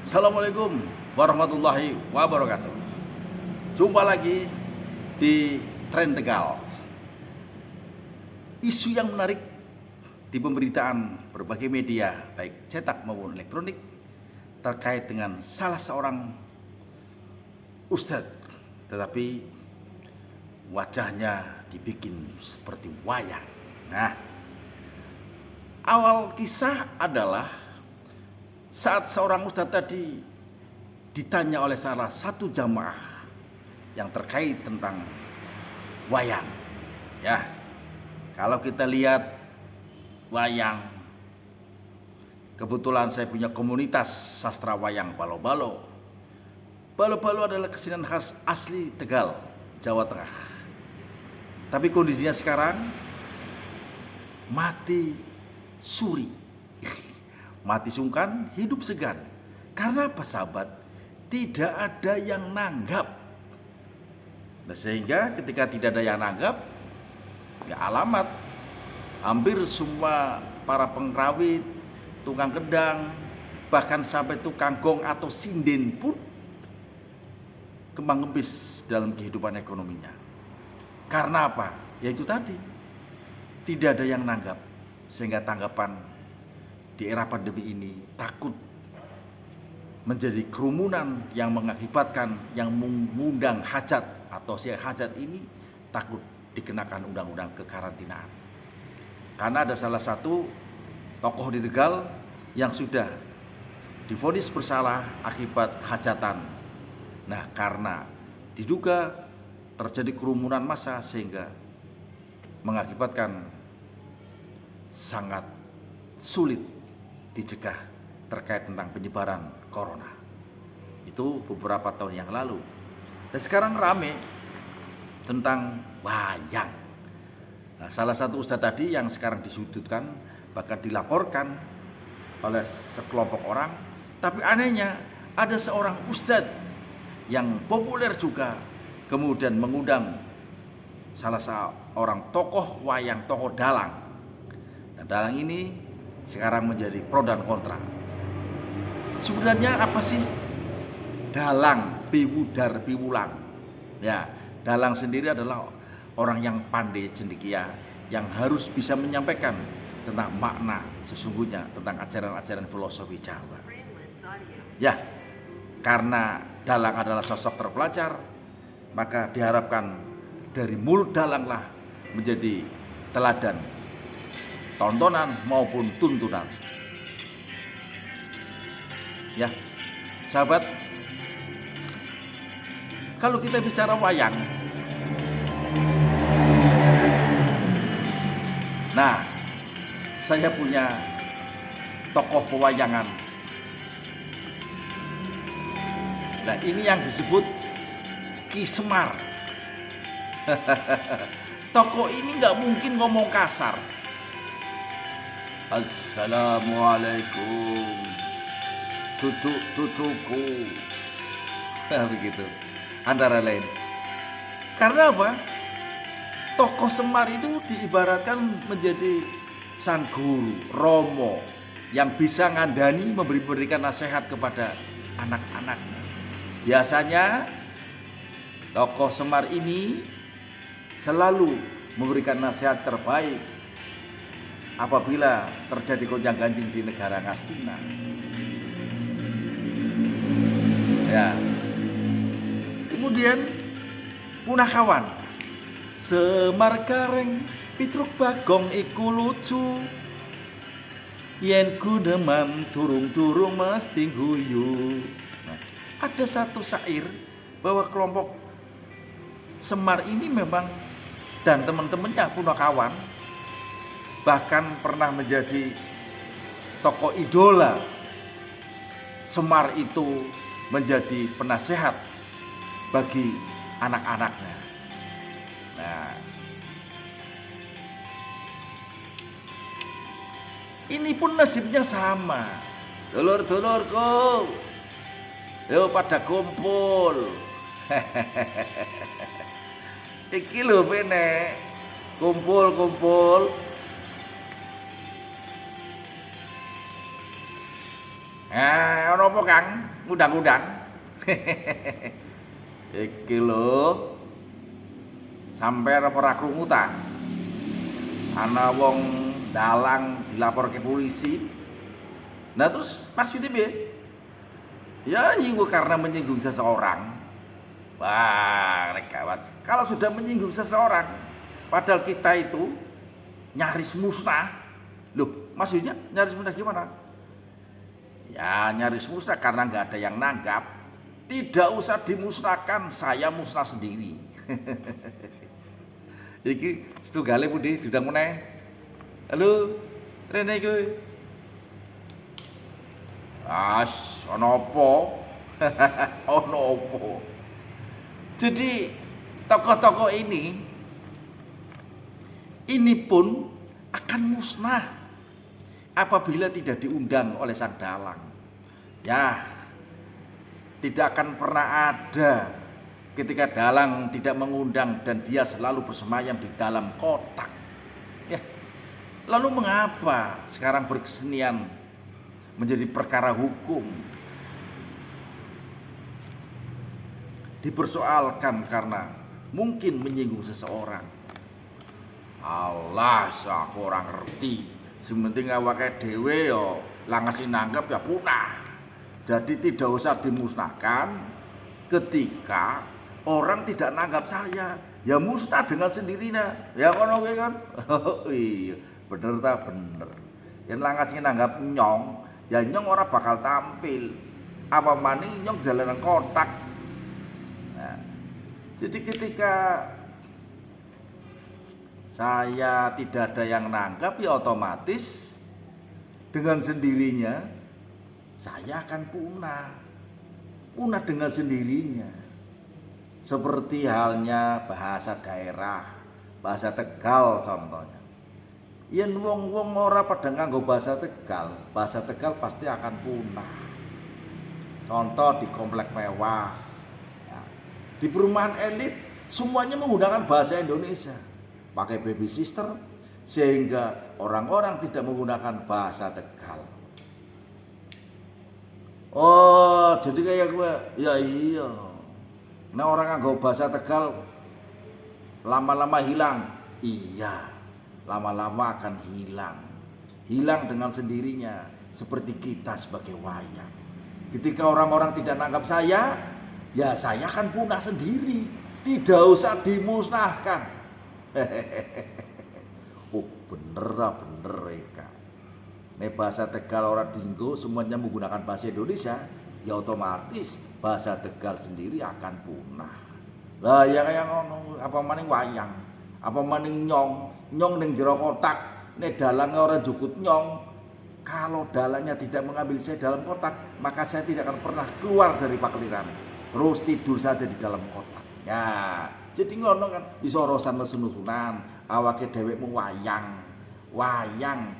Assalamualaikum warahmatullahi wabarakatuh. Jumpa lagi di Tren Tegal. Isu yang menarik di pemberitaan berbagai media, baik cetak maupun elektronik, terkait dengan salah seorang ustadz, tetapi wajahnya dibikin seperti wayang. Nah, awal kisah adalah saat seorang ustadz tadi ditanya oleh salah satu jamaah yang terkait tentang wayang. Ya, kalau kita lihat wayang, kebetulan saya punya komunitas sastra wayang Balo-Balo. Balo-Balo adalah kesenian khas asli Tegal, Jawa Tengah. Tapi kondisinya sekarang mati suri, mati sungkan, hidup segan. Karena apa sahabat? Tidak ada yang nanggap. Nah, sehingga ketika tidak ada yang nanggap, ya alamat hampir semua para pengrawit, tukang kendang, bahkan sampai tukang gong atau sinden pun kembang kempis dalam kehidupan ekonominya. Karena apa? Ya itu tadi, tidak ada yang nanggap, sehingga tanggapan di era pandemi ini takut menjadi kerumunan yang mengakibatkan yang mengundang hajat atau si hajat ini takut dikenakan undang-undang kekarantinaan. Karena ada salah satu tokoh di Tegal yang sudah divonis bersalah akibat hajatan. Nah, karena diduga terjadi kerumunan massa sehingga mengakibatkan sangat sulit dicegah terkait tentang penyebaran corona. Itu beberapa tahun yang lalu. Dan sekarang rame tentang wayang. Nah, salah satu ustadz tadi yang sekarang disudutkan, bahkan dilaporkan oleh sekelompok orang. Tapi anehnya ada seorang ustadz yang populer juga kemudian mengundang salah seorang tokoh wayang, tokoh dalang. Dan dalang ini sekarang menjadi pro dan kontra. Sebenarnya apa sih dalang, piwudar, piwulang? Ya, dalang sendiri adalah orang yang pandai cendekia, yang harus bisa menyampaikan tentang makna sesungguhnya tentang ajaran-ajaran filosofi Jawa. Ya, karena dalang adalah sosok terpelajar, maka diharapkan dari mulut dalanglah menjadi teladan, tontonan maupun tuntunan. Ya, sahabat, kalau kita bicara wayang, nah, saya punya tokoh pewayangan. Nah, ini yang disebut Ki Semar. Tokoh ini nggak mungkin ngomong kasar. Assalamualaikum, tutuku. Nah, begitu. Antara lain. Karena apa? Tokoh Semar itu diibaratkan menjadi sang guru, romo yang bisa ngandani, memberikan nasihat kepada anak-anaknya. Biasanya tokoh Semar ini selalu memberikan nasihat terbaik apabila terjadi gonjang-ganjing di negara Ngastina. Ya. Kemudian Punakawan, Semar Gareng Pitruk Bagong iku lucu, yen ku demam turung-turung mesti guyu. Nah, ada satu syair bahwa kelompok Semar ini memang dan teman-temannya Punakawan bahkan pernah menjadi tokoh idola. Semar itu menjadi penasehat bagi anak-anaknya. Nah, ini pun nasibnya sama. Dulur-dulurku, yuk pada kumpul. Iki lho pene, kumpul. Ono apa Kang? Ngundang-undang. Iki lho. Sampai apa ora krungu ta? Ana wong dalang dilaporke polisi. Nah terus maksudnya piye? Ya nyinggung karena menyinggung seseorang. Wah, gawat. Kalau sudah menyinggung seseorang, padahal kita itu nyaris musnah. Loh, maksudnya nyaris musnah gimana? Ya nyaris musnah karena nggak ada yang nanggap. Tidak usah dimusnahkan, saya musnah sendiri. Iki setunggale pundi dudang meneh. Halo, Rene iki. Ono apa? Ono apa? Jadi tokoh-tokoh ini pun akan musnah apabila tidak diundang oleh sang dalang. Ya, tidak akan pernah ada ketika dalang tidak mengundang dan dia selalu bersemayam di dalam kotak. Ya, lalu mengapa sekarang berkesenian menjadi perkara hukum? Dipersoalkan karena mungkin menyinggung seseorang. Allah, aku orang ngerti. Sementing awake dhewe ya langasi nanggap ya punah. Jadi tidak usah dimusnahkan ketika orang tidak nanggap saya. Ya musnah dengan sendirinya. Ya kono kan. Iya, bener ta bener. Yen langasi nanggap nyong, ya nyong ora bakal tampil. Apa maning nyong jalanan kotak. Jadi ketika saya tidak ada yang nangkap ya otomatis dengan sendirinya saya akan punah dengan sendirinya. Seperti halnya bahasa daerah, bahasa Tegal contohnya. Yen wong-wong ora pada nganggo bahasa Tegal pasti akan punah. Contoh di komplek mewah, di perumahan elit semuanya menggunakan bahasa Indonesia, pakai baby sister, sehingga orang-orang tidak menggunakan bahasa Tegal. Oh, jadi kayak gue, ya iya. Nah orang nganggo bahasa Tegal lama-lama hilang. Iya, lama-lama akan hilang dengan sendirinya, seperti kita sebagai wayang. Ketika orang-orang tidak nangkap saya, ya saya akan punah sendiri. Tidak usah dimusnahkan. Oh bener Eka. Nek bahasa Tegal orang dinggo semuanya menggunakan bahasa Indonesia, ya otomatis bahasa Tegal sendiri akan punah. Lah ya kayak ngono, apa maning wayang, apa maning nyong ning jero kotak, nek dalange ora jukut nyong. Kalau dalangnya tidak mengambil saya dalam kotak, maka saya tidak akan pernah keluar dari pakliran. Terus tidur saja di dalam kotak. Ya, jadi ngono kan iso rosan lesun-lesunan, awake dhewekmu wayang,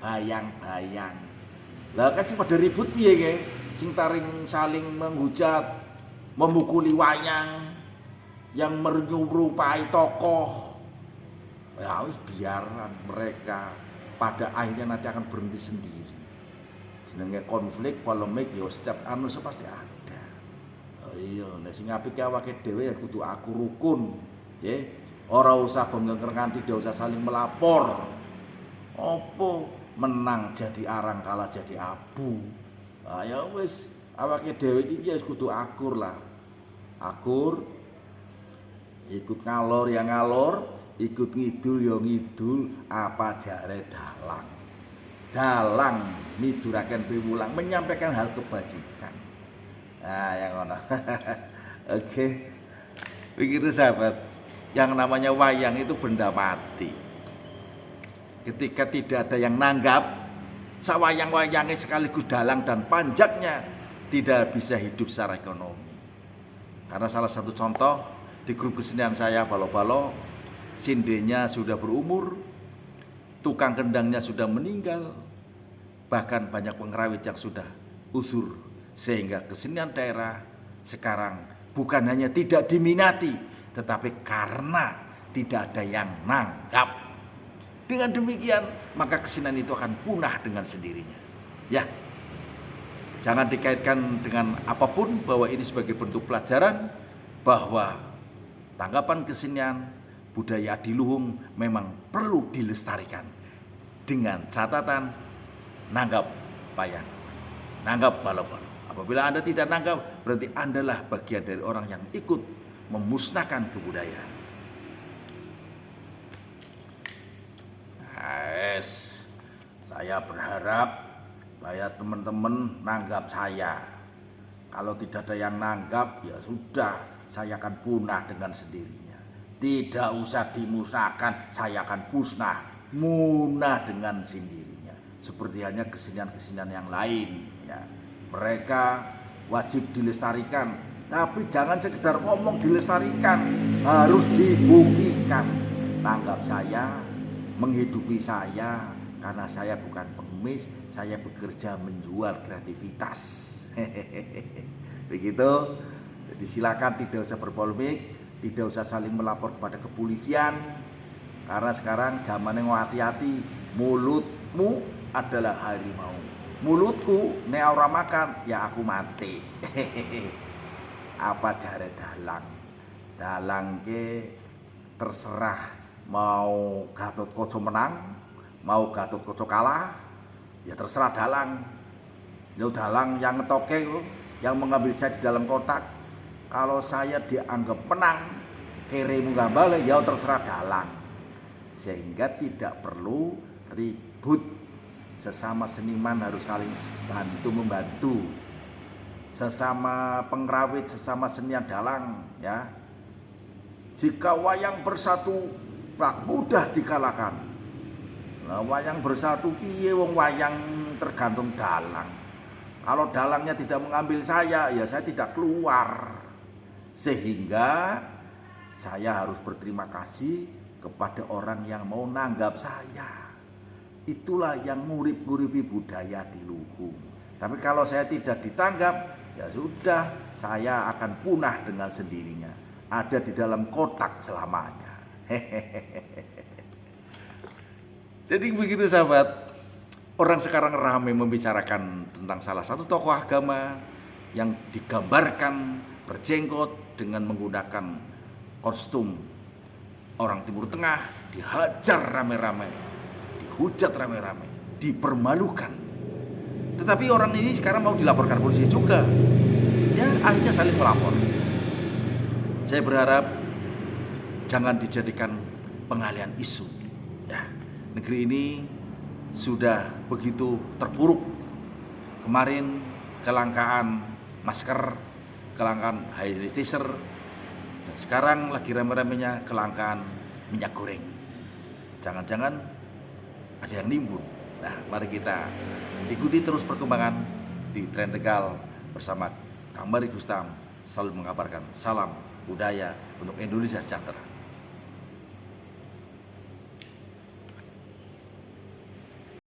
bayang-bayang. Lah kasih pada ribut piye ge? Sing taring saling menghujat, memukuli wayang yang menyerupai tokoh. Ya wis biaran mereka pada akhirnya nanti akan berhenti sendiri. Jenenge konflik, polemik ya setiap anu pasti ada. Oh iya, nek sing apik awake dhewe ya kudu aku rukun, nggih. Ora usah bengeng-bengeng, tidak usah saling melapor. Opo menang jadi arang, kalah jadi abu. Ah ya wis, awake dhewe iki wis kudu akur lah. Akur, ikut ngalor ya ngalor, ikut ngidul ya ngidul, apa jare dalang. Dalang miduraken piwulang, menyampaikan hal kebajikan. Nah, yang ngono. Oke. Begitu sahabat. Yang namanya wayang itu benda mati. Ketika tidak ada yang nanggap, sawayang-wayangnya sekaligus dalang dan panjatnya tidak bisa hidup secara ekonomi. Karena salah satu contoh di grup kesenian saya Balo-Balo, sindenya sudah berumur, tukang kendangnya sudah meninggal, bahkan banyak pengrawit yang sudah usur, sehingga kesenian daerah sekarang bukan hanya tidak diminati, tetapi karena tidak ada yang nanggap. Dengan demikian maka kesenian itu akan punah dengan sendirinya. Ya, Jangan dikaitkan dengan apapun, bahwa ini sebagai bentuk pelajaran bahwa tanggapan kesenian budaya adiluhung memang perlu dilestarikan dengan catatan nanggap wayang, nanggap balo-balo. Apabila Anda tidak nanggap, berarti Andalah bagian dari orang yang ikut memusnahkan kebudayaan. Yes, saya berharap supaya teman-teman nanggap saya. Kalau tidak ada yang nanggap, ya sudah, saya akan punah dengan sendirinya. Tidak usah dimusnahkan, saya akan munah dengan sendirinya. Seperti halnya kesenian-kesenian yang lain, ya. Mereka wajib dilestarikan, tapi jangan sekedar ngomong dilestarikan, harus dibuktikan. Nanggap saya, menghidupi saya, karena saya bukan pengemis, saya bekerja menjual kreativitas. Begitu. Jadi silakan tidak usah berpolemik, tidak usah saling melapor kepada kepolisian, karena sekarang zamannya hati-hati. Mulutmu adalah harimau, mulutku nek ora makan ya aku mati. Apa jare dalang ke terserah, mau Gatotkaca menang, mau Gatotkaca kalah, ya terserah dalang. Ya dalang yang ngetoke, yang mengambil saya di dalam kotak. Kalau saya dianggap menang, keremu gambale, ya terserah dalang. Sehingga tidak perlu ribut. Sesama seniman harus saling bantu-membantu. Sesama pengrawit, sesama seniman dalang, ya. Jika wayang bersatu, tak mudah dikalahkan. Nah, wayang bersatu piye wong wayang tergantung dalang. Kalau dalangnya tidak mengambil saya, ya saya tidak keluar. Sehingga saya harus berterima kasih kepada orang yang mau nanggap saya. Itulah yang ngurip-nguripi budaya adiluhung. Tapi kalau saya tidak ditanggap, ya sudah, saya akan punah dengan sendirinya. Ada di dalam kotak selamanya. Jadi begitu sahabat. Orang sekarang ramai membicarakan tentang salah satu tokoh agama yang digambarkan berjenggot dengan menggunakan kostum orang Timur Tengah, dihajar rame-rame, dihujat rame-rame, dipermalukan. Tetapi orang ini sekarang mau dilaporkan polisi juga. Ya, akhirnya saling melapor. Saya berharap jangan dijadikan pengalian isu. Ya, negeri ini sudah begitu terpuruk. Kemarin kelangkaan masker, kelangkaan hand sanitizer, dan sekarang lagi rame-ramenya kelangkaan minyak goreng. Jangan-jangan ada yang nimbun. Nah, mari kita ikuti terus perkembangan di Tren Tegal bersama Kang Mari Gustam, selalu mengabarkan salam budaya untuk Indonesia sejahtera.